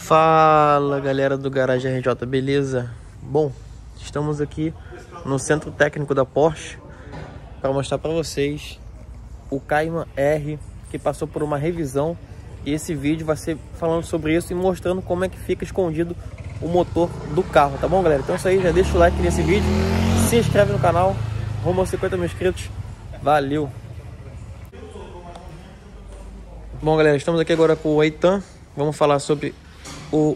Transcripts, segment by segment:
Fala galera do Garagem RJ, beleza? Bom, estamos aqui no centro técnico da Porsche para mostrar para vocês o Cayman R que passou por uma revisão, e esse vídeo vai ser falando sobre isso e mostrando como é que fica escondido o motor do carro, tá bom galera? Então é isso aí, já deixa o like nesse vídeo, se inscreve no canal, rumo aos 50 mil inscritos, valeu! Bom galera, estamos aqui agora com o Eitan, vamos falar sobre o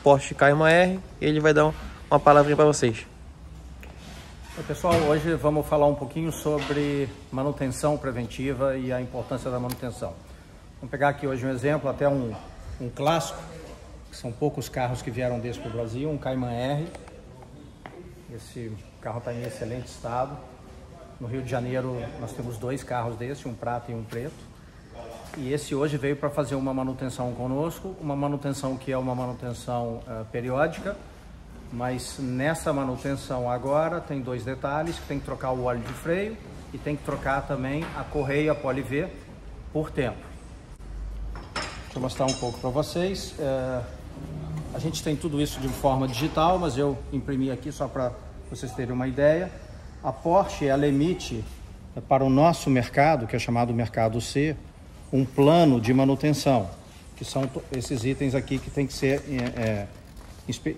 Porsche Cayman R, e ele vai dar uma palavrinha para vocês. Oi pessoal, hoje vamos falar um pouquinho sobre manutenção preventiva e a importância da manutenção. Vamos pegar aqui hoje um exemplo, até um clássico, que são poucos carros que vieram desse para o Brasil, um Cayman R. Esse carro está em excelente estado. No Rio de Janeiro nós temos dois carros desse, um prata e um preto. E esse hoje veio para fazer uma manutenção conosco, uma manutenção que é uma manutenção periódica, mas nessa manutenção agora tem dois detalhes, que tem que trocar o óleo de freio e tem que trocar também a correia Poli-V por tempo. Deixa eu mostrar um pouco para vocês. A gente tem tudo isso de forma digital, mas eu imprimi aqui só para vocês terem uma ideia. A Porsche, ela emite para o nosso mercado, que é chamado Mercado C, um plano de manutenção, que são esses itens aqui que tem que ser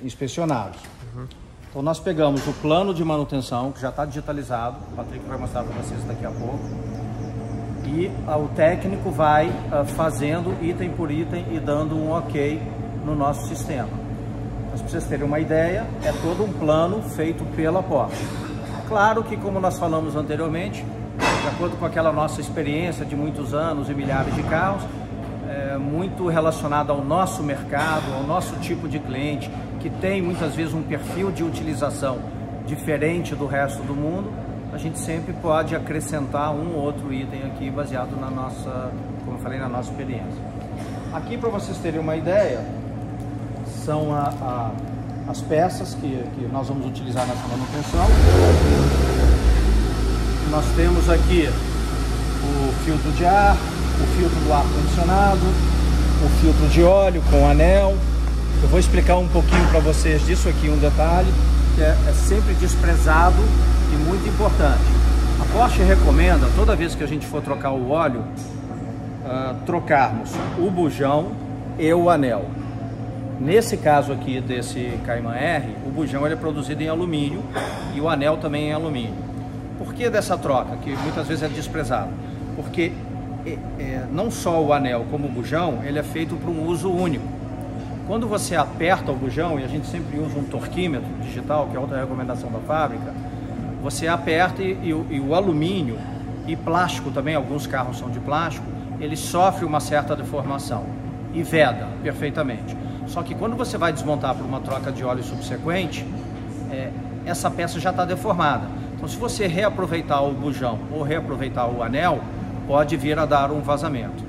inspecionados. Então nós pegamos o plano de manutenção, que já está digitalizado, o Patrick vai mostrar para vocês daqui a pouco, e o técnico vai fazendo item por item e dando um ok no nosso sistema. Mas para vocês terem uma ideia, é todo um plano feito pela Porsche. Claro que, como nós falamos anteriormente, de acordo com aquela nossa experiência de muitos anos e milhares de carros, muito relacionado ao nosso mercado, ao nosso tipo de cliente, que tem muitas vezes um perfil de utilização diferente do resto do mundo, a gente sempre pode acrescentar um ou outro item aqui baseado na nossa, como eu falei, na nossa experiência. Aqui, para vocês terem uma ideia, são as peças que nós vamos utilizar nessa manutenção. Nós temos aqui o filtro de ar, o filtro do ar-condicionado, o filtro de óleo com anel. Eu vou explicar um pouquinho para vocês disso aqui, um detalhe que é sempre desprezado e muito importante. A Porsche recomenda, toda vez que a gente for trocar o óleo, trocarmos o bujão e o anel. Nesse caso aqui desse Cayman R, o bujão ele é produzido em alumínio e o anel também em alumínio. Por que dessa troca, que muitas vezes é desprezado? Porque não só o anel como o bujão, ele é feito para um uso único. Quando você aperta o bujão, e a gente sempre usa um torquímetro digital, que é outra recomendação da fábrica, você aperta e o alumínio e plástico também, alguns carros são de plástico, ele sofre uma certa deformação e veda perfeitamente. Só que quando você vai desmontar para uma troca de óleo subsequente, essa peça já está deformada. Então, se você reaproveitar o bujão ou reaproveitar o anel, pode vir a dar um vazamento.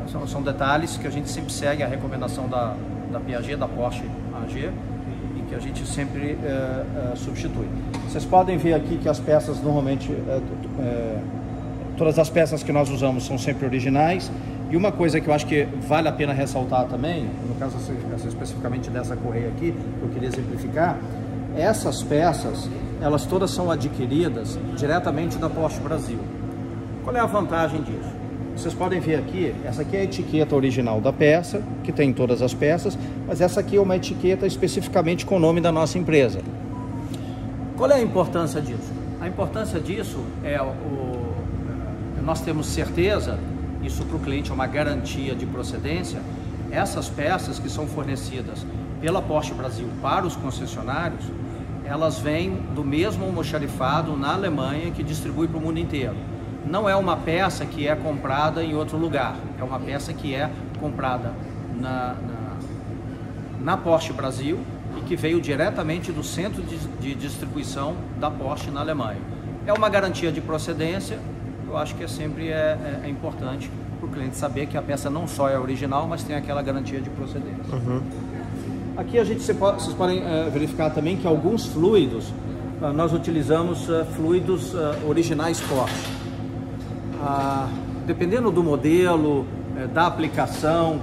Então, são detalhes que a gente sempre segue a recomendação da Piaget, da Porsche AG, e que a gente sempre substitui. Vocês podem ver aqui que as peças normalmente, todas as peças que nós usamos são sempre originais. E uma coisa que eu acho que vale a pena ressaltar também, no caso especificamente dessa correia aqui, que eu queria exemplificar, essas peças, elas todas são adquiridas diretamente da Porsche Brasil. Qual é a vantagem disso? Vocês podem ver aqui, essa aqui é a etiqueta original da peça, que tem todas as peças, mas essa aqui é uma etiqueta especificamente com o nome da nossa empresa. Qual é a importância disso? A importância disso nós temos certeza, isso para o cliente é uma garantia de procedência, essas peças que são fornecidas pela Porsche Brasil para os concessionários, elas vêm do mesmo almoxarifado na Alemanha que distribui para o mundo inteiro. Não é uma peça que é comprada em outro lugar, é uma peça que é comprada na Porsche Brasil e que veio diretamente do centro de distribuição da Porsche na Alemanha. É uma garantia de procedência, eu acho que sempre é importante para o cliente saber que a peça não só é original, mas tem aquela garantia de procedência. Aqui vocês podem verificar também que alguns fluidos, nós utilizamos fluidos originais Porsche. Dependendo do modelo, da aplicação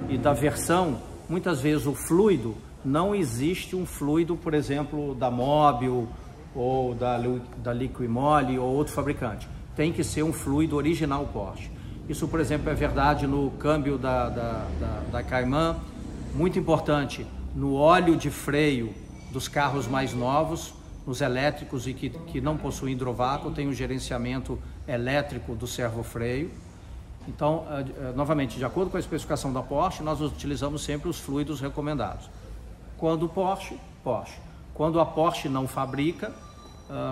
e da versão, muitas vezes o fluido, não existe um fluido, por exemplo, da Mobil ou da Liquimoli ou outro fabricante. Tem que ser um fluido original Porsche. Isso, por exemplo, é verdade no câmbio da Cayman, muito importante no óleo de freio dos carros mais novos, nos elétricos e que não possuem hidrovácuo, tem um gerenciamento elétrico do servofreio. Então, novamente, de acordo com a especificação da Porsche, nós utilizamos sempre os fluidos recomendados. Quando Porsche. Quando a Porsche não fabrica,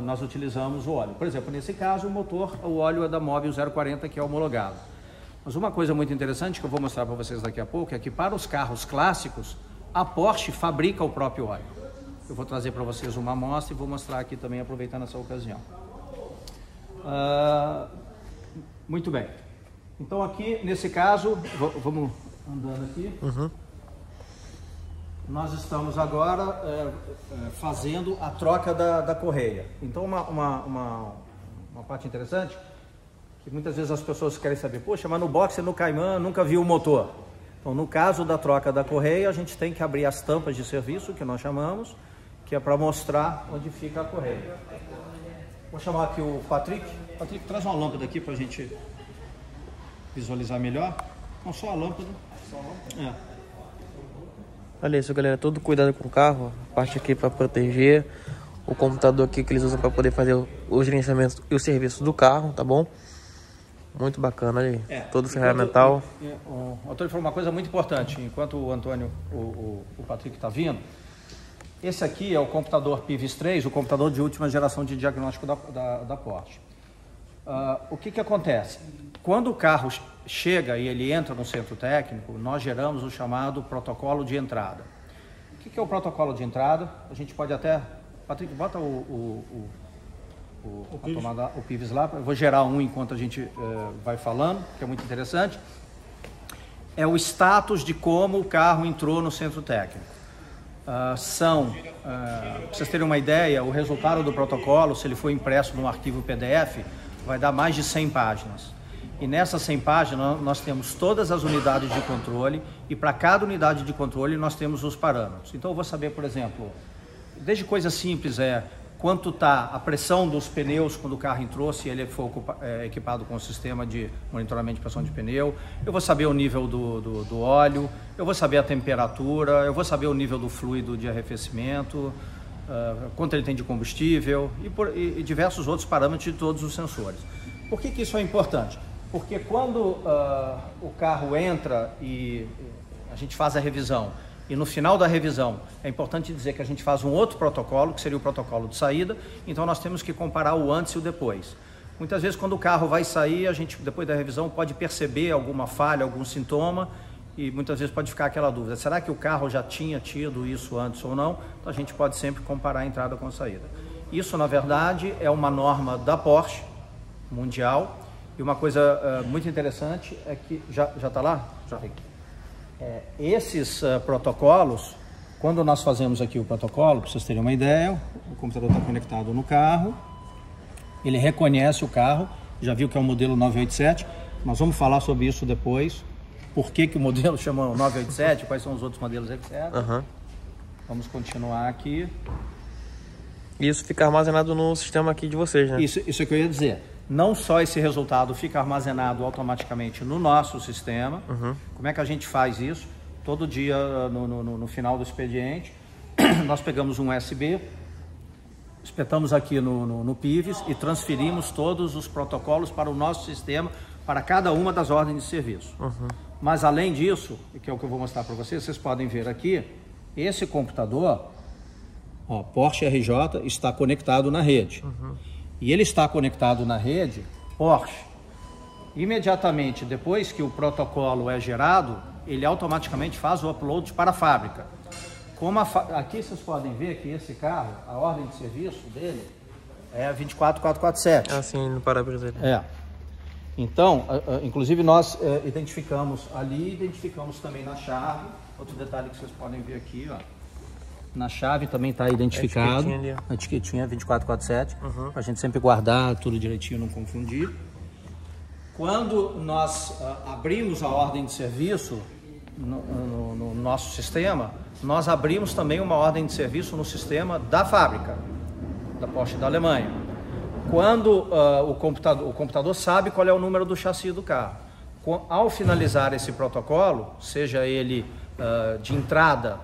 nós utilizamos o óleo. Por exemplo, nesse caso, o óleo é da Mobil 040, que é homologado. Mas uma coisa muito interessante que eu vou mostrar para vocês daqui a pouco é que para os carros clássicos, a Porsche fabrica o próprio óleo. Eu vou trazer para vocês uma amostra e vou mostrar aqui também, aproveitando essa ocasião. Muito bem. Então aqui, nesse caso, vamos andando aqui. Nós estamos agora fazendo a troca da correia. Então uma parte interessante, que muitas vezes as pessoas querem saber, poxa, mas no boxer, no Cayman, nunca vi o motor. Então no caso da troca da correia, a gente tem que abrir as tampas de serviço, que nós chamamos, que é para mostrar onde fica a correia. Vou chamar aqui o Patrick. Patrick, traz uma lâmpada aqui para a gente visualizar melhor. Não, só a lâmpada. Olha isso, galera, todo cuidado com o carro, a parte aqui para proteger, o computador aqui que eles usam para poder fazer o gerenciamento e o serviço do carro, tá bom? Muito bacana, olha aí, todo ferramental. O Antônio falou uma coisa muito importante, enquanto o Antônio, o Patrick está vindo, esse aqui é o computador PIVIS 3, o computador de última geração de diagnóstico da Porsche. O que acontece? Quando o carro chega e ele entra no centro técnico, nós geramos o chamado protocolo de entrada. O que é o protocolo de entrada? A gente pode até... Patrick, bota o PIVIS lá. Eu vou gerar um enquanto a gente vai falando, que é muito interessante. É o status de como o carro entrou no centro técnico. Para vocês terem uma ideia, o resultado do protocolo, se ele for impresso num arquivo PDF, vai dar mais de 100 páginas. E nessas 100 páginas nós temos todas as unidades de controle e para cada unidade de controle nós temos os parâmetros. Então eu vou saber, por exemplo, desde coisas simples, quanto está a pressão dos pneus quando o carro entrou, se ele for equipado com o sistema de monitoramento de pressão de pneu. Eu vou saber o nível do óleo, eu vou saber a temperatura, eu vou saber o nível do fluido de arrefecimento, quanto ele tem de combustível e diversos outros parâmetros de todos os sensores. Por que isso é importante? Porque quando o carro entra e a gente faz a revisão, e no final da revisão é importante dizer que a gente faz um outro protocolo, que seria o protocolo de saída, então nós temos que comparar o antes e o depois. Muitas vezes quando o carro vai sair, a gente depois da revisão pode perceber alguma falha, algum sintoma, e muitas vezes pode ficar aquela dúvida, será que o carro já tinha tido isso antes ou não? Então a gente pode sempre comparar a entrada com a saída. Isso na verdade é uma norma da Porsche mundial, e uma coisa muito interessante é que, já está lá? Já tem. Esses protocolos, quando nós fazemos aqui o protocolo, para vocês terem uma ideia, o computador está conectado no carro, ele reconhece o carro, já viu que é o modelo 987, nós vamos falar sobre isso depois, por que o modelo chama 987, quais são os outros modelos, etc. Vamos continuar aqui. Isso fica armazenado no sistema aqui de vocês, né? Isso é que eu ia dizer. Não só esse resultado fica armazenado automaticamente no nosso sistema. Como é que a gente faz isso? Todo dia, no final do expediente, nós pegamos um USB, espetamos aqui no PIVIS e transferimos todos os protocolos para o nosso sistema, para cada uma das ordens de serviço. Mas além disso, que é o que eu vou mostrar para vocês podem ver aqui, esse computador, Porsche RJ, está conectado na rede. E ele está conectado na rede Porsche. Imediatamente depois que o protocolo é gerado, ele automaticamente faz o upload para a fábrica. Aqui vocês podem ver que esse carro, a ordem de serviço dele é 24447. Assim, no para-brisa dele. Então, inclusive nós identificamos ali, identificamos também na chave. Outro detalhe que vocês podem ver aqui, na chave também está identificado, a etiquetinha 2447, para a gente sempre guardar tudo direitinho, não confundir. Quando nós abrimos a ordem de serviço, no nosso sistema, nós abrimos também uma ordem de serviço no sistema da fábrica, da Porsche da Alemanha. Quando o computador sabe qual é o número do chassi do carro. Ao finalizar esse protocolo, seja ele de entrada,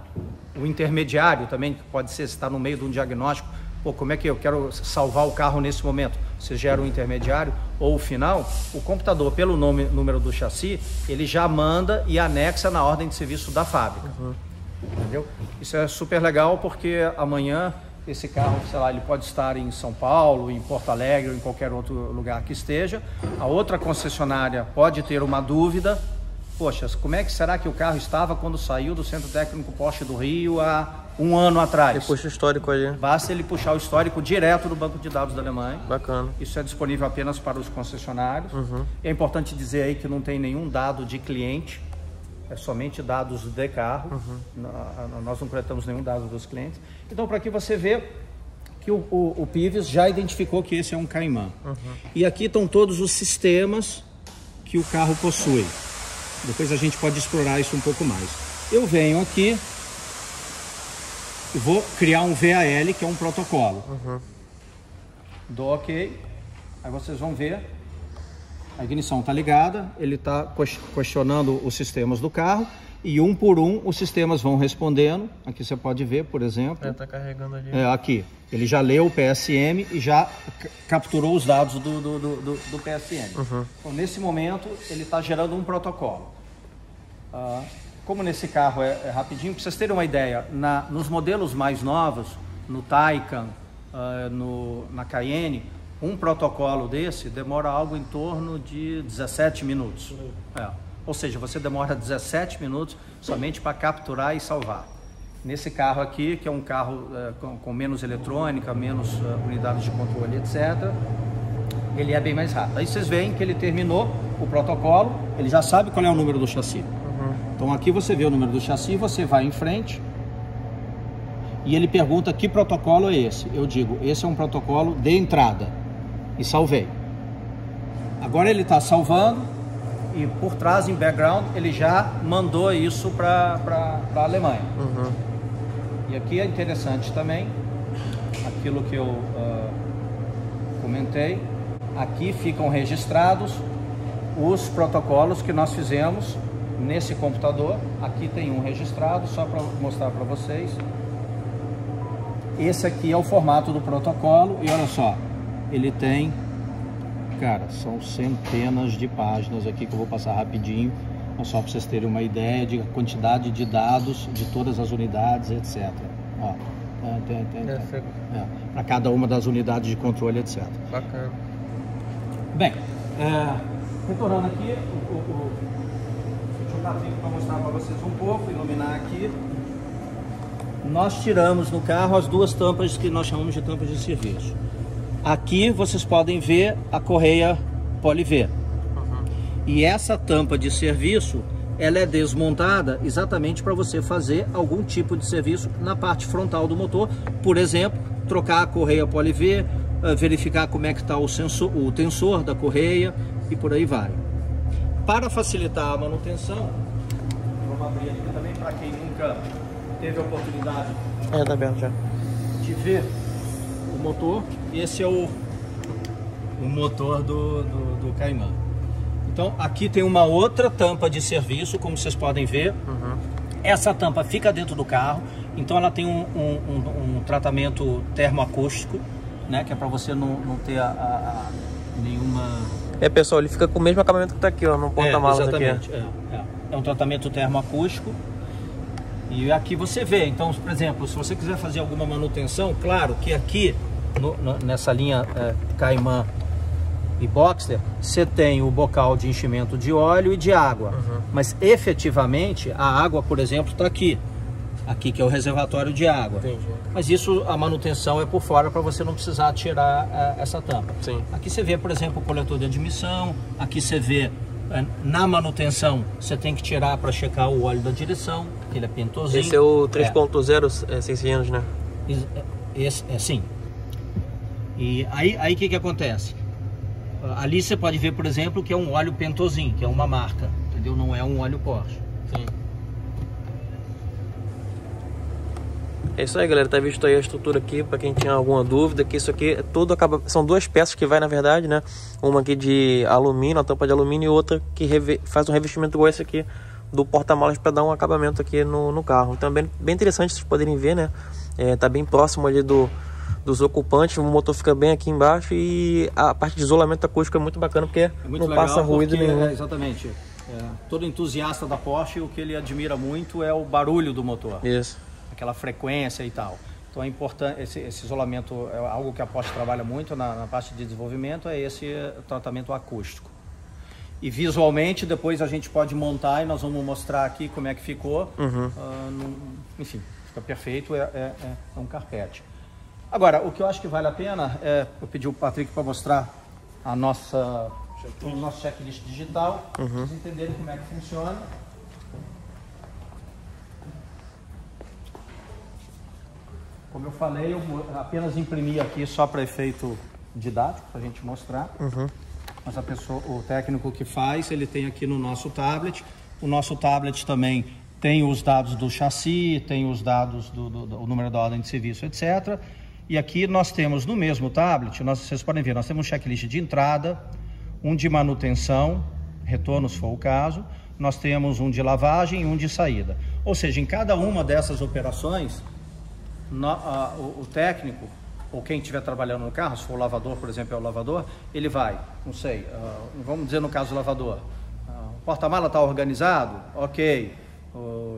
o intermediário também, que pode ser, se está no meio de um diagnóstico, pô, como é que eu quero salvar o carro nesse momento? Você gera o intermediário ou o final, o computador, pelo número do chassi, ele já manda e anexa na ordem de serviço da fábrica. Entendeu? Isso é super legal porque amanhã esse carro, sei lá, ele pode estar em São Paulo, em Porto Alegre ou em qualquer outro lugar que esteja. A outra concessionária pode ter uma dúvida. Poxa, como é que será que o carro estava quando saiu do Centro Técnico Porsche do Rio há um ano atrás? Ele puxa o histórico ali. Basta ele puxar o histórico direto do banco de dados da Alemanha. Bacana. Isso é disponível apenas para os concessionários. É importante dizer aí que não tem nenhum dado de cliente, é somente dados de carro. Nós não coletamos nenhum dado dos clientes. Então, para que você vê que o Pives já identificou que esse é um Caimã. E aqui estão todos os sistemas que o carro possui. Depois a gente pode explorar isso um pouco mais. Eu venho aqui e vou criar um VAL, que é um protocolo. Dou OK. Aí vocês vão ver. A ignição está ligada. Ele está questionando os sistemas do carro. E um por um os sistemas vão respondendo. Aqui você pode ver, por exemplo. Está carregando ali. Aqui. Ele já leu o PSM e já capturou os dados do PSM. Então, nesse momento, ele está gerando um protocolo. Como nesse carro é rapidinho, para vocês terem uma ideia, nos modelos mais novos, no Taycan, na Cayenne, um protocolo desse demora algo em torno de 17 minutos. Ou seja, você demora 17 minutos somente para capturar e salvar. Nesse carro aqui, que é um carro com menos eletrônica, menos unidades de controle, etc., ele é bem mais rápido. Aí vocês veem que ele terminou o protocolo, ele já sabe qual é o número do chassi. Então aqui você vê o número do chassi, você vai em frente e ele pergunta que protocolo é esse. Eu digo, esse é um protocolo de entrada e salvei. Agora ele está salvando e por trás, em background, ele já mandou isso para a Alemanha. E aqui é interessante também, aquilo que eu comentei, aqui ficam registrados os protocolos que nós fizemos nesse computador. Aqui tem um registrado, só para mostrar para vocês. Esse aqui é o formato do protocolo e olha só, ele tem, cara, são centenas de páginas aqui que eu vou passar rapidinho, só para vocês terem uma ideia de quantidade de dados de todas as unidades, etc. Ó, para cada uma das unidades de controle, etc. Bacana. Bem, retornando aqui, deixa eu dar tempo para mostrar para vocês um pouco, iluminar aqui. Nós tiramos no carro as duas tampas que nós chamamos de tampas de serviço. Aqui vocês podem ver a correia Poli-V. E essa tampa de serviço, ela é desmontada exatamente para você fazer algum tipo de serviço na parte frontal do motor. Por exemplo, trocar a correia Poli-V, verificar como é que está o tensor da correia e por aí vai. Para facilitar a manutenção, vamos abrir aqui também para quem nunca teve a oportunidade tá aberto já. de ver o motor. Esse é o motor do Caimã. Então aqui tem uma outra tampa de serviço, como vocês podem ver. Essa tampa fica dentro do carro, então ela tem um tratamento termoacústico, né, que é para você não ter nenhuma... Pessoal, ele fica com o mesmo acabamento que tá aqui, ó, no porta-malas aqui. Exatamente, é um tratamento termoacústico. E aqui você vê, então, por exemplo, se você quiser fazer alguma manutenção, claro que aqui, nessa linha Caimã e Boxster, você tem o bocal de enchimento de óleo e de água. Mas efetivamente, a água, por exemplo, está aqui. Aqui que é o reservatório de água. Entendi. Mas isso, a manutenção é por fora para você não precisar tirar essa tampa. Sim. Aqui você vê, por exemplo, o coletor de admissão. Aqui você vê, na manutenção, você tem que tirar para checar o óleo da direção, que ele é pentosinho. Esse é o 3.0 6 cilindros, né? Esse, sim. E aí que acontece? Ali você pode ver, por exemplo, que é um óleo pentosinho, que é uma marca, entendeu? Não é um óleo Porsche. Sim. É isso aí, galera, tá visto aí a estrutura aqui, para quem tinha alguma dúvida, que isso aqui é tudo são duas peças que vai, na verdade, né? Uma aqui de alumínio, a tampa de alumínio, e outra que faz um revestimento igual esse aqui do porta-malas para dar um acabamento aqui no carro. Então bem interessante vocês poderem ver, né? Tá bem próximo ali dos ocupantes, o motor fica bem aqui embaixo e a parte de isolamento acústico é muito bacana porque não passa ruído nenhum. Exatamente. Todo entusiasta da Porsche, o que ele admira muito é o barulho do motor. Isso. Aquela frequência e tal. Então é importante, esse isolamento é algo que a Porsche trabalha muito na parte de desenvolvimento, é esse tratamento acústico. E visualmente depois a gente pode montar e nós vamos mostrar aqui como é que ficou. Enfim, fica perfeito, é um carpete. Agora, o que eu acho que vale a pena é eu pedir o Patrick para mostrar o nosso checklist digital, para vocês entenderem como é que funciona. Como eu falei, eu apenas imprimi aqui só para efeito didático, para a gente mostrar. Mas o técnico que faz, ele tem aqui no nosso tablet. O nosso tablet também tem os dados do chassi, tem os dados do número da ordem de serviço, etc. E aqui nós temos no mesmo tablet, vocês podem ver, nós temos um checklist de entrada, um de manutenção, retorno se for o caso, nós temos um de lavagem e um de saída. Ou seja, em cada uma dessas operações, o técnico, ou quem estiver trabalhando no carro, se for o lavador, por exemplo, é o lavador, ele vai, não sei, vamos dizer no caso do lavador, o porta-mala está organizado? Ok.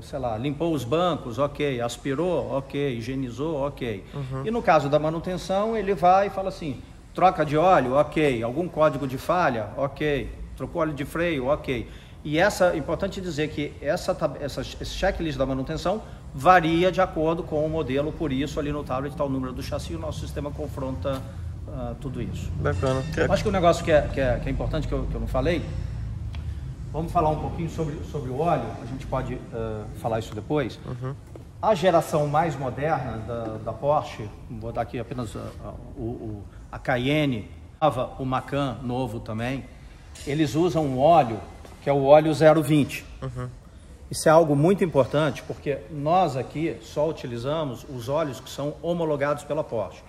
Sei lá, limpou os bancos? Ok. Aspirou? Ok. Higienizou? Ok. E no caso da manutenção, ele vai e fala assim, troca de óleo? Ok. Algum código de falha? Ok. Trocou óleo de freio? Ok. E é importante dizer que esse checklist da manutenção varia de acordo com o modelo, por isso ali no tablet está o número do chassi e o nosso sistema confronta tudo isso. Bacana. Eu acho que um negócio que é importante, que eu não falei, vamos falar um pouquinho sobre o óleo, a gente pode falar isso depois. A geração mais moderna da Porsche, vou botar aqui apenas a Cayenne, o Macan novo também, eles usam um óleo que é o óleo 020. Isso é algo muito importante porque nós aqui só utilizamos os óleos que são homologados pela Porsche.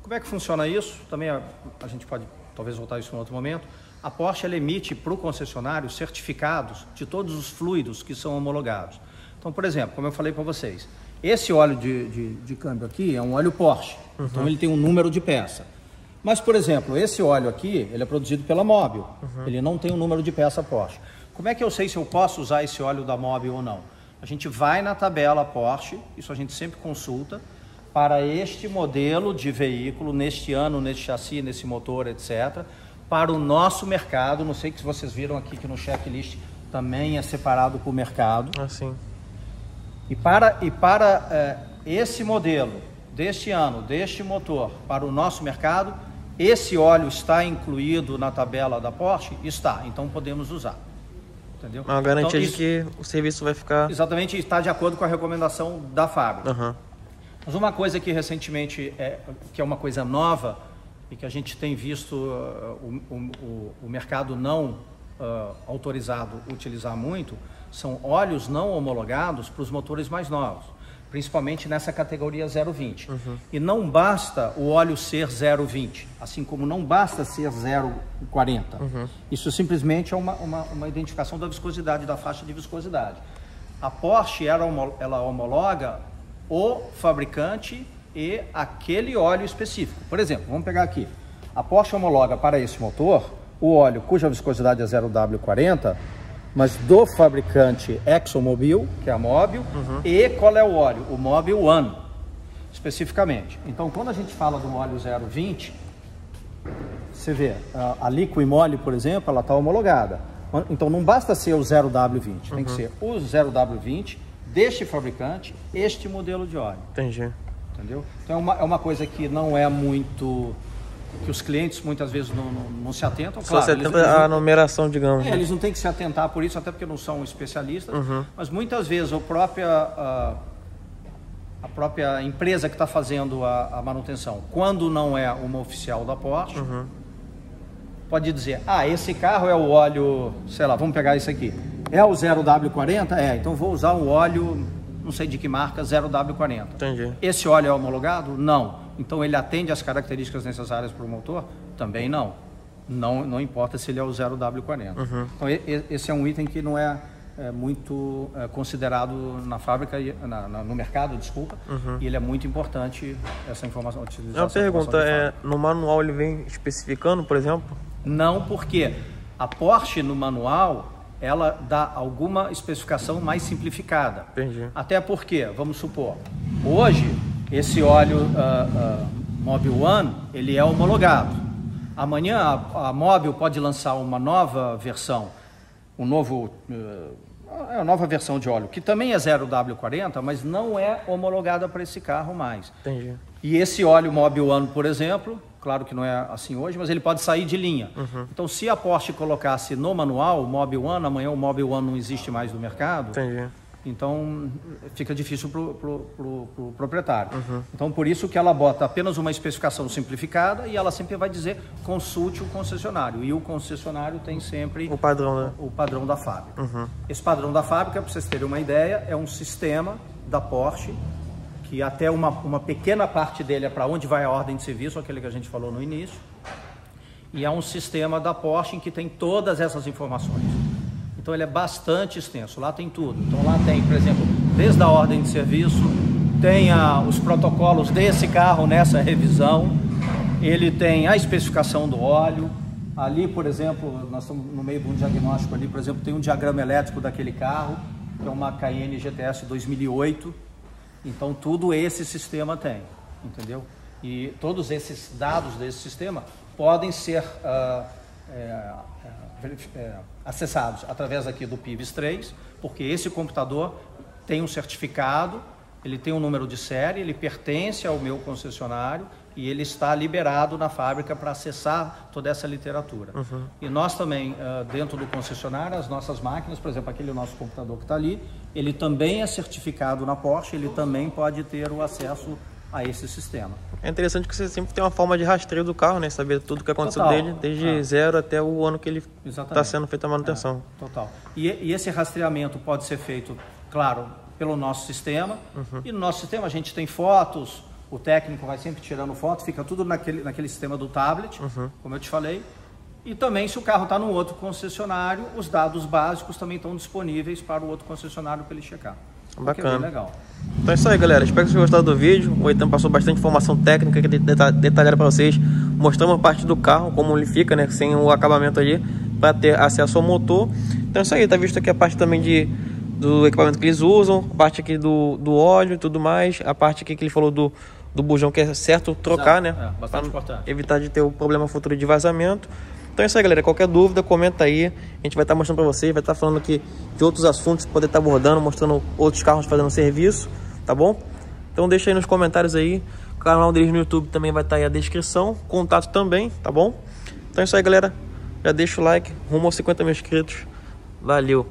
Como é que funciona isso? Também a gente pode talvez voltar a isso em outro momento. A Porsche ela emite para o concessionário certificados de todos os fluidos que são homologados. Então, por exemplo, como eu falei para vocês, esse óleo de câmbio aqui é um óleo Porsche, então ele tem um número de peça. Mas, por exemplo, esse óleo aqui, ele é produzido pela Mobil, ele não tem um número de peça Porsche. Como é que eu sei se eu posso usar esse óleo da Mobil ou não? A gente vai na tabela Porsche, isso a gente sempre consulta, para este modelo de veículo, neste ano, neste chassi, nesse motor, etc., para o nosso mercado. Não sei se vocês viram aqui que no checklist também é separado por mercado. Sim. E para esse modelo, deste ano, deste motor, para o nosso mercado, esse óleo está incluído na tabela da Porsche? Está, então podemos usar. Entendeu? Uma garantia então, de que o serviço vai ficar... Exatamente, está de acordo com a recomendação da fábrica. Mas uma coisa que recentemente, que é uma coisa nova, e que a gente tem visto o mercado não autorizado utilizar muito, são óleos não homologados para os motores mais novos, principalmente nessa categoria 020. E não basta o óleo ser 020, assim como não basta ser 040. Isso simplesmente é uma identificação da viscosidade, da faixa de viscosidade. A Porsche, ela homologa o fabricante e aquele óleo específico. Por exemplo, vamos pegar aqui. A Porsche homologa para esse motor o óleo cuja viscosidade é 0W40, mas do fabricante ExxonMobil, que é a Mobil, e qual é o óleo? O Mobil One, especificamente. Então, quando a gente fala do óleo 020, você vê, a Liqui-Moly, por exemplo, ela está homologada. Então, não basta ser o 0W20, tem que ser o 0W20 deste fabricante, este modelo de óleo. Entendi. Entendeu? Então, é uma coisa que não é muito... que os clientes muitas vezes não se atentam. Só se atenta à numeração, digamos. Eles não têm que se atentar por isso, até porque não são especialistas, mas muitas vezes a própria empresa que está fazendo a manutenção, quando não é uma oficial da Porsche, pode dizer, esse carro é o óleo, sei lá, vamos pegar esse aqui, é o 0W40? Então vou usar um óleo não sei de que marca, 0W40. Entendi. Esse óleo é homologado? Não. Então ele atende às características necessárias para o motor? Também não. Não importa se ele é o 0W40. Então esse é um item que não é muito considerado na fábrica, no mercado, desculpa, e ele é muito importante, essa informação. Uma pergunta, no manual ele vem especificando, por exemplo? Não, porque a Porsche no manual, ela dá alguma especificação mais simplificada. Entendi. Até porque, vamos supor, hoje esse óleo Mobil One, ele é homologado. Amanhã a Mobil pode lançar uma nova versão, a nova versão de óleo, que também é 0W40, mas não é homologada para esse carro mais. Entendi. E esse óleo Mobil One, por exemplo, claro que não é assim hoje, mas ele pode sair de linha. Então, se a Porsche colocasse no manual o Mobil One, amanhã o Mobil One não existe mais no mercado. Entendi. Então, fica difícil para o proprietário. Então, por isso que ela bota apenas uma especificação simplificada e ela sempre vai dizer consulte o concessionário. E o concessionário tem sempre o padrão, né? O padrão da fábrica. Esse padrão da fábrica, para vocês terem uma ideia, é um sistema da Porsche que até uma pequena parte dele é para onde vai a ordem de serviço, aquele que a gente falou no início. E é um sistema da Porsche em que tem todas essas informações. Então ele é bastante extenso, lá tem tudo. Então lá tem, por exemplo, desde a ordem de serviço, tem os protocolos desse carro nessa revisão, ele tem a especificação do óleo, ali, por exemplo, nós estamos no meio de um diagnóstico ali, por exemplo, tem um diagrama elétrico daquele carro, que é uma Cayenne GTS 2008, então tudo esse sistema tem, entendeu? E todos esses dados desse sistema podem ser acessados através aqui do PIVES 3, porque esse computador tem um certificado, ele tem um número de série, ele pertence ao meu concessionário e ele está liberado na fábrica para acessar toda essa literatura. E nós também, dentro do concessionário, as nossas máquinas, por exemplo, aquele nosso computador que está ali, ele também é certificado na Porsche, ele também pode ter o acesso a esse sistema. É interessante que você sempre tem uma forma de rastreio do carro, né? Saber tudo o que aconteceu dele, desde zero até o ano que ele está sendo feita a manutenção. Total. E esse rastreamento pode ser feito, claro, pelo nosso sistema. E no nosso sistema a gente tem fotos, o técnico vai sempre tirando foto, fica tudo naquele sistema do tablet, como eu te falei. E também, se o carro está no outro concessionário, os dados básicos também estão disponíveis para o outro concessionário para ele checar. Bacana. É bem legal. Então é isso aí, galera. Espero que vocês tenham gostado do vídeo. O Eitan passou bastante informação técnica detalhada para vocês. Mostramos a parte do carro, como ele fica, né? Sem o acabamento ali, para ter acesso ao motor. Então é isso aí. Tá visto aqui a parte também do equipamento que eles usam, a parte aqui do óleo e tudo mais. A parte aqui que ele falou do bujão, que é certo trocar, né? Bastante importante. Evitar de ter o problema futuro de vazamento. Então é isso aí, galera. Qualquer dúvida, comenta aí. A gente vai estar mostrando para vocês, vai estar falando aqui de outros assuntos, poder estar abordando, mostrando outros carros fazendo serviço, tá bom? Então deixa aí nos comentários aí. O canal deles no YouTube também vai estar aí a descrição, contato também, tá bom? Então é isso aí, galera. Já deixa o like, rumo aos 50 mil inscritos. Valeu!